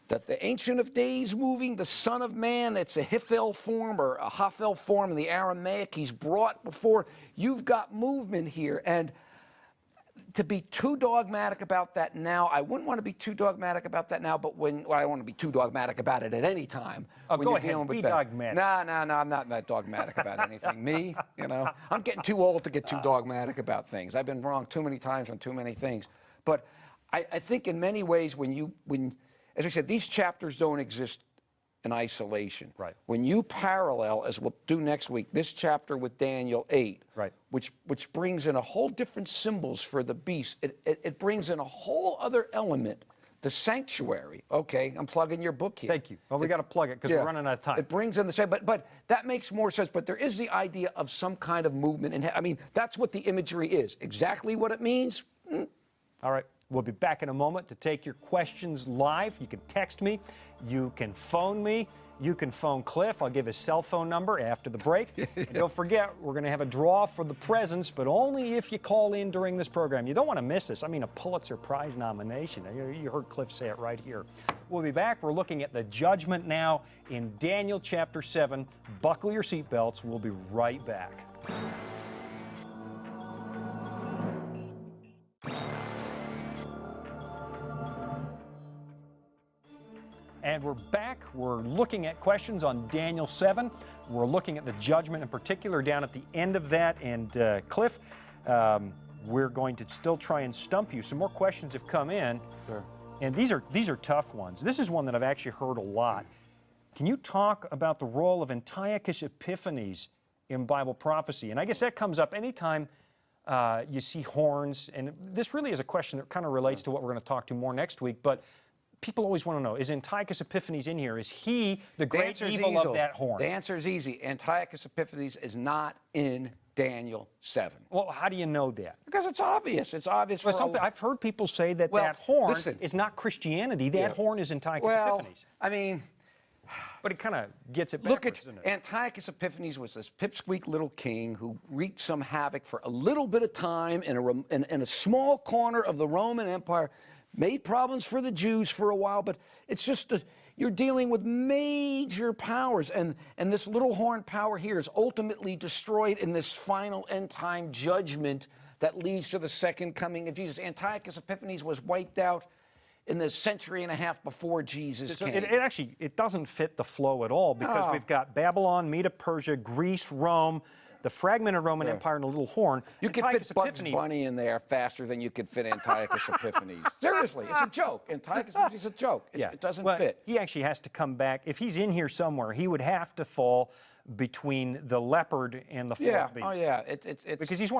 that the Ancient of Days moving, the Son of Man, that's a Hiphel form or a Hafel form in the Aramaic, he's brought before. You've got movement here. And to be too dogmatic about that now, I wouldn't want to be too dogmatic about that now, but I don't want to be too dogmatic about it at any time.
Oh, go ahead, be dogmatic.
No, I'm not that dogmatic about anything. Me, I'm getting too old to get too dogmatic about things. I've been wrong too many times on too many things. But I think in many ways as I said, these chapters don't exist in isolation.
Right.
When you parallel, as we'll do next week, this chapter with Daniel 8,
right,
which brings in a whole different symbols for the beast, it brings in a whole other element, the sanctuary. Okay, I'm plugging your book here.
Thank you. Well, we got to plug it because we're running out of time.
It brings in the same, but that makes more sense. But there is the idea of some kind of movement, and I mean that's what the imagery is. Exactly what it means.
All right. We'll be back in a moment to take your questions live. You can text me. You can phone me. You can phone Cliff. I'll give his cell phone number after the break. And don't forget, we're going to have a draw for the presents, but only if you call in during this program. You don't want to miss this. I mean, a Pulitzer Prize nomination. You heard Cliff say it right here. We'll be back. We're looking at the judgment now in Daniel chapter 7. Buckle your seatbelts. We'll be right back. And we're back. We're looking at questions on Daniel 7. We're looking at the judgment in particular down at the end of that. And Cliff, we're going to still try and stump you. Some more questions have come in.
Sure.
And these are tough ones. This is one that I've actually heard a lot. Can you talk about the role of Antiochus Epiphanes in Bible prophecy? And I guess that comes up anytime you see horns. And this really is a question that kind of relates to what we're going to talk to more next week. But people always want to know, is Antiochus Epiphanes in here? Is he the great evil of that horn?
The answer is easy. Antiochus Epiphanes is not in Daniel 7.
Well, how do you know that?
Because it's obvious. It's obvious.
I've heard people say that that horn is not Christianity. That horn is Antiochus Epiphanes.
I mean,
but it kind of gets it backwards, doesn't it?
Antiochus Epiphanes was this pipsqueak little king who wreaked some havoc for a little bit of time in a small corner of the Roman Empire. Made problems for the Jews for a while, but it's just you're dealing with major powers, and this little horn power here is ultimately destroyed in this final end-time judgment that leads to the second coming of Jesus. Antiochus Epiphanes was wiped out in the century and a half before Jesus came.
It doesn't fit the flow at all because we've got Babylon, Medo-Persia, Greece, Rome, the fragmented Roman Empire, and a little horn.
You could fit Bugs Bunny in there faster than you could fit Antiochus Epiphanes. Seriously, it's a joke. Antiochus Epiphanes is a joke. It doesn't fit.
He actually has to come back. If he's in here somewhere, he would have to fall between the leopard and the fourth beast.
Oh yeah,
because he's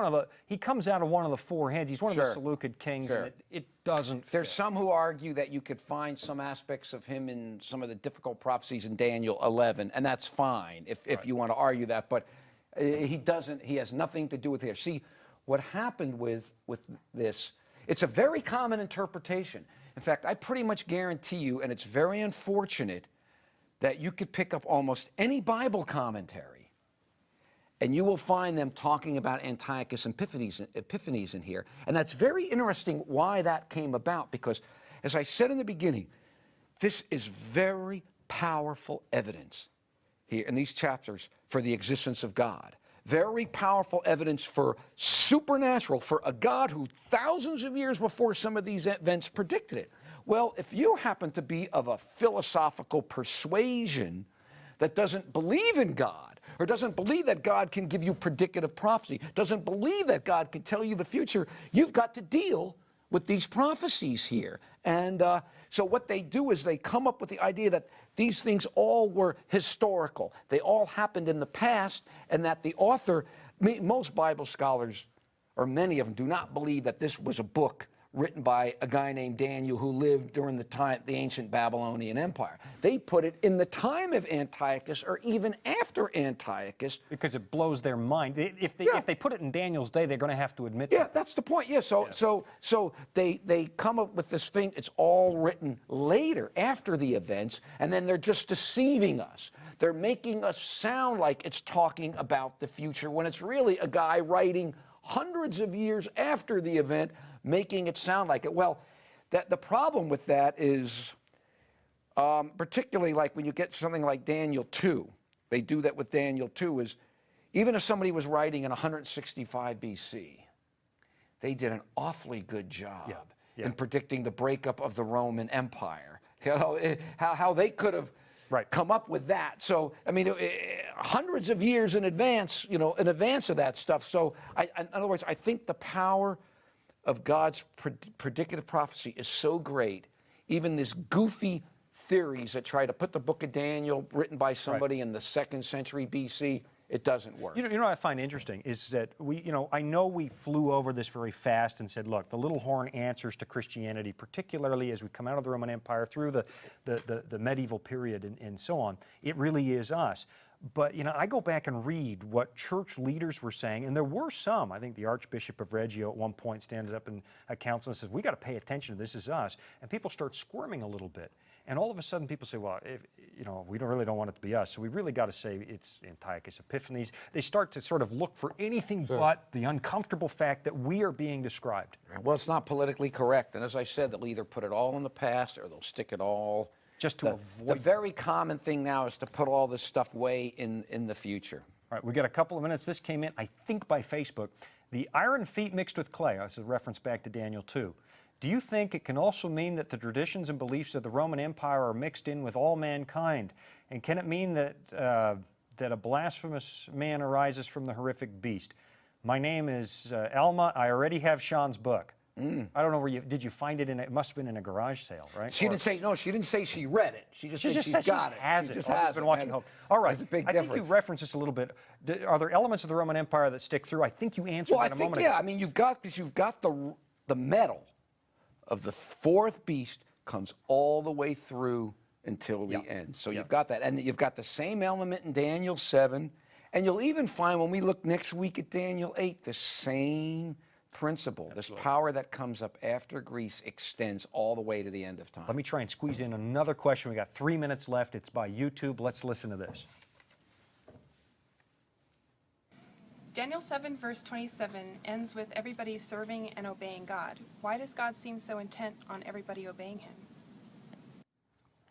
he comes out of one of the four heads. He's one of the Seleucid kings, and it doesn't fit.
There's some who argue that you could find some aspects of him in some of the difficult prophecies in Daniel 11, and that's fine if you want to argue that, but he doesn't. He has nothing to do with here. See, what happened with this, it's a very common interpretation. In fact, I pretty much guarantee you, and it's very unfortunate, that you could pick up almost any Bible commentary, and you will find them talking about Antiochus Epiphanes in here. And that's very interesting why that came about, because, as I said in the beginning, this is very powerful evidence here in these chapters for the existence of God. Very powerful evidence for supernatural, for a God who thousands of years before some of these events predicted it. Well, if you happen to be of a philosophical persuasion that doesn't believe in God, or doesn't believe that God can give you predicative prophecy, doesn't believe that God can tell you the future, you've got to deal with these prophecies here. And so what they do is they come up with the idea that these things all were historical. They all happened in the past, and that the author, most Bible scholars, or many of them, do not believe that this was a book written by a guy named Daniel who lived during the ancient Babylonian Empire. They put it in the time of Antiochus or even after Antiochus.
Because it blows their mind. If they put it in Daniel's day, they're going to have to admit
Yeah,
that.
that's the point. Yeah, so they come up with this thing. It's all written later, after the events, and then they're just deceiving us. They're making us sound like it's talking about the future when it's really a guy writing hundreds of years after the event, making it sound like it. Well, the problem with that is, particularly like when you get something like Daniel 2, they do that with Daniel 2, is even if somebody was writing in 165 BC, they did an awfully good job in predicting the breakup of the Roman Empire. You know, how they could have come up with that. So, I mean, hundreds of years in advance, you know, in advance of that stuff. So, in other words, I think the power of God's predicative prophecy is so great, even this goofy theories that try to put the book of Daniel, written by somebody in the 2nd century BC, it doesn't work.
You know what I find interesting is that I know we flew over this very fast and said, look, the little horn answers to Christianity, particularly as we come out of the Roman Empire through the medieval period and so on. It really is us. But, I go back and read what church leaders were saying, and there were some. I think the Archbishop of Reggio at one point stands up in a council and says, we got to pay attention to this is us. And people start squirming a little bit. And all of a sudden people say, well, we really don't want it to be us. So we really got to say it's Antiochus Epiphanes. They start to sort of look for anything but the uncomfortable fact that we are being described.
Well, it's not politically correct. And as I said, they'll either put it all in the past or they'll stick it all.
Just to avoid.
The very common thing now is to put all this stuff way in the future.
All right, we got a couple of minutes. This came in, I think, by Facebook. The iron feet mixed with clay. This is a reference back to Daniel 2. Do you think it can also mean that the traditions and beliefs of the Roman Empire are mixed in with all mankind? And can it mean that that a blasphemous man arises from the horrific beast? My name is Alma. I already have Shawn's book. I don't know where did you find it in? It must have been in a garage sale, right?
She didn't say, no, she didn't say she read it. She just said she's got it.
Has
she
it.
just
has been watching Hope. All right.
There's a big
I
difference.
think you referenced this a little bit. Are there elements of the Roman Empire that stick through? I think you answered that a moment ago.
I mean, you've got the metal of the 4th beast comes all the way through until the end. So you've got that. And you've got the same element in Daniel 7. And you'll even find when we look next week at Daniel 8, the same principle. Absolutely. This power that comes up after Greece extends all the way to the end of time.
Let me try and squeeze in another question. We got 3 minutes left. It's by YouTube. Let's listen to this.
Daniel 7 verse 27 ends with everybody serving and obeying God. Why does God seem so intent on everybody obeying him?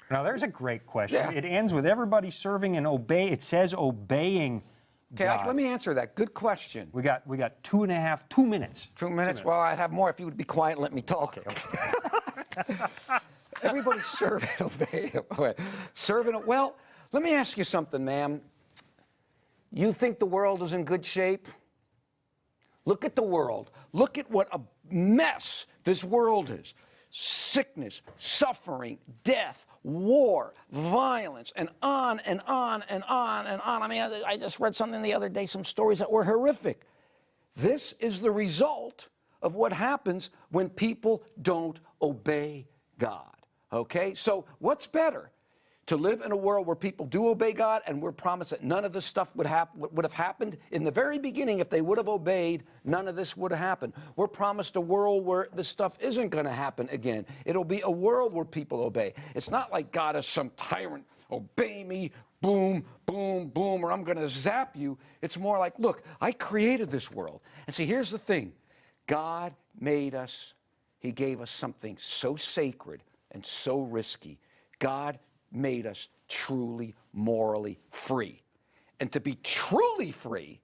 Now there's a great question.
Yeah.
It ends with everybody serving and obey. It says obeying God.
Let me answer that. Good question.
We got 2 minutes.
2 minutes? Well, I'd have more if you would be quiet and let me talk.
Okay.
Everybody serve and obey. Serve and, well, let me ask you something, ma'am. You think the world is in good shape? Look at the world. Look at what a mess this world is. Sickness, suffering, death, war, violence, and on and on and on and on. I mean, I just read something the other day, some stories that were horrific. This is the result of what happens when people don't obey God. Okay? So what's better? To live in a world where people do obey God, and we're promised that none of this stuff would have happened in the very beginning. If they would have obeyed, none of this would have happened. We're promised a world where this stuff isn't going to happen again. It'll be a world where people obey. It's not like God is some tyrant, obey me, boom, boom, boom, or I'm going to zap you. It's more like, look, I created this world. And see, here's the thing. God made us. He gave us something so sacred and so risky. God made us truly morally free. And to be truly free,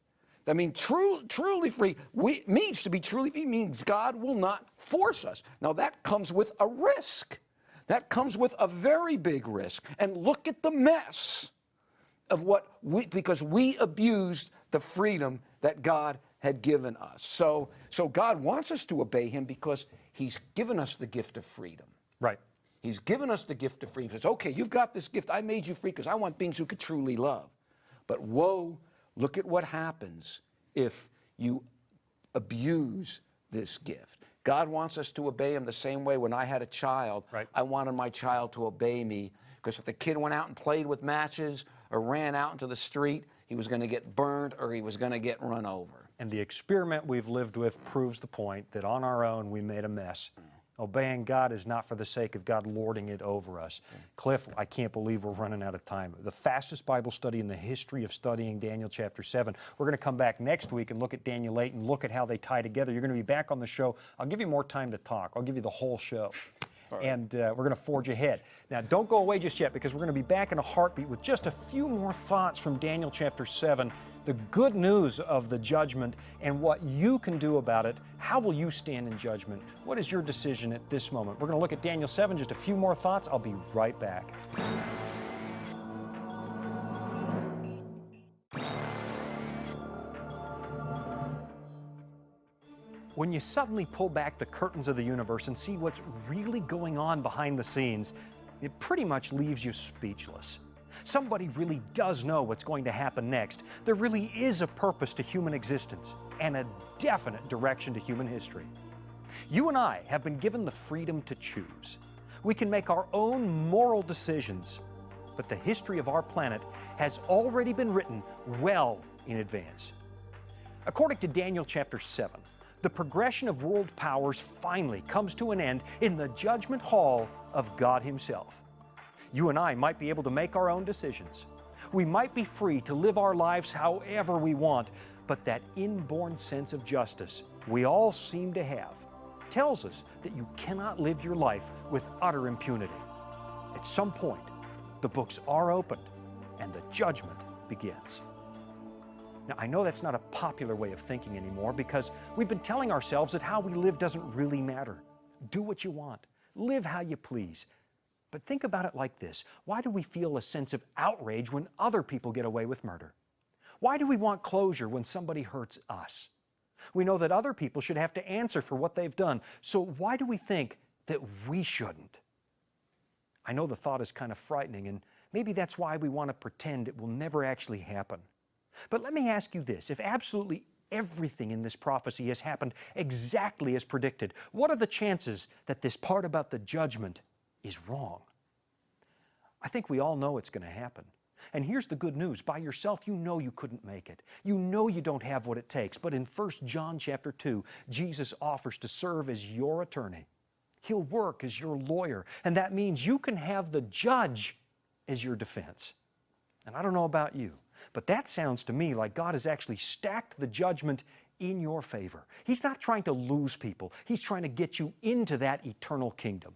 I mean, truly free means to be truly free means God will not force us. Now, that comes with a risk. That comes with a very big risk. And look at the mess of because we abused the freedom that God had given us. So God wants us to obey him because he's given us the gift of freedom.
Right.
He's given us the gift of freedom. He says, okay, you've got this gift. I made you free because I want beings who could truly love. But whoa, look at what happens if you abuse this gift. God wants us to obey him the same way when I had a child.
Right.
I wanted my child to obey me because if the kid went out and played with matches or ran out into the street, he was going to get burned or he was going to get run over.
And the experiment we've lived with proves the point that on our own we made a mess. Obeying God is not for the sake of God lording it over us. Cliff, I can't believe we're running out of time. The fastest Bible study in the history of studying Daniel chapter 7. We're going to come back next week and look at Daniel 8 and look at how they tie together. You're going to be back on the show. I'll give you more time to talk. I'll give you the whole show. And we're going to forge ahead. Now, don't go away just yet because we're going to be back in a heartbeat with just a few more thoughts from Daniel chapter 7, the good news of the judgment and what you can do about it. How will you stand in judgment? What is your decision at this moment? We're going to look at Daniel 7, just a few more thoughts. I'll be right back. When you suddenly pull back the curtains of the universe and see what's really going on behind the scenes, it pretty much leaves you speechless. Somebody really does know what's going to happen next. There really is a purpose to human existence and a definite direction to human history. You and I have been given the freedom to choose. We can make our own moral decisions, but the history of our planet has already been written well in advance. According to Daniel chapter 7, the progression of world powers finally comes to an end in the judgment hall of God himself. You and I might be able to make our own decisions. We might be free to live our lives however we want, but that inborn sense of justice we all seem to have tells us that you cannot live your life with utter impunity. At some point, the books are opened and the judgment begins. Now, I know that's not a popular way of thinking anymore because we've been telling ourselves that how we live doesn't really matter. Do what you want. Live how you please. But think about it like this. Why do we feel a sense of outrage when other people get away with murder? Why do we want closure when somebody hurts us? We know that other people should have to answer for what they've done, so why do we think that we shouldn't? I know the thought is kind of frightening, and maybe that's why we want to pretend it will never actually happen. But let me ask you this. If absolutely everything in this prophecy has happened exactly as predicted, what are the chances that this part about the judgment is wrong? I think we all know it's going to happen. And here's the good news. By yourself, you know you couldn't make it. You know you don't have what it takes. But in 1 John chapter 2, Jesus offers to serve as your attorney. He'll work as your lawyer. And that means you can have the judge as your defense. And I don't know about you, but that sounds to me like God has actually stacked the judgment in your favor. He's not trying to lose people. He's trying to get you into that eternal kingdom.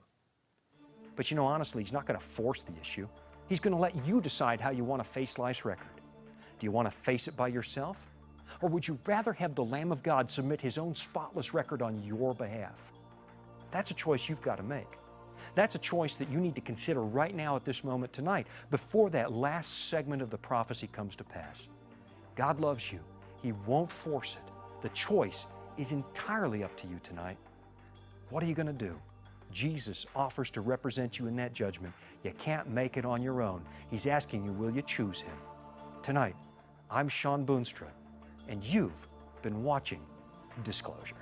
But you know, honestly, He's not going to force the issue. He's going to let you decide how you want to face life's record. Do you want to face it by yourself? Or would you rather have the Lamb of God submit His own spotless record on your behalf? That's a choice you've got to make. That's a choice that you need to consider right now at this moment tonight, before that last segment of the prophecy comes to pass. God loves you. He won't force it. The choice is entirely up to you tonight. What are you going to do? Jesus offers to represent you in that judgment. You can't make it on your own. He's asking you, will you choose Him? Tonight, I'm Shawn Boonstra, and you've been watching Disclosure.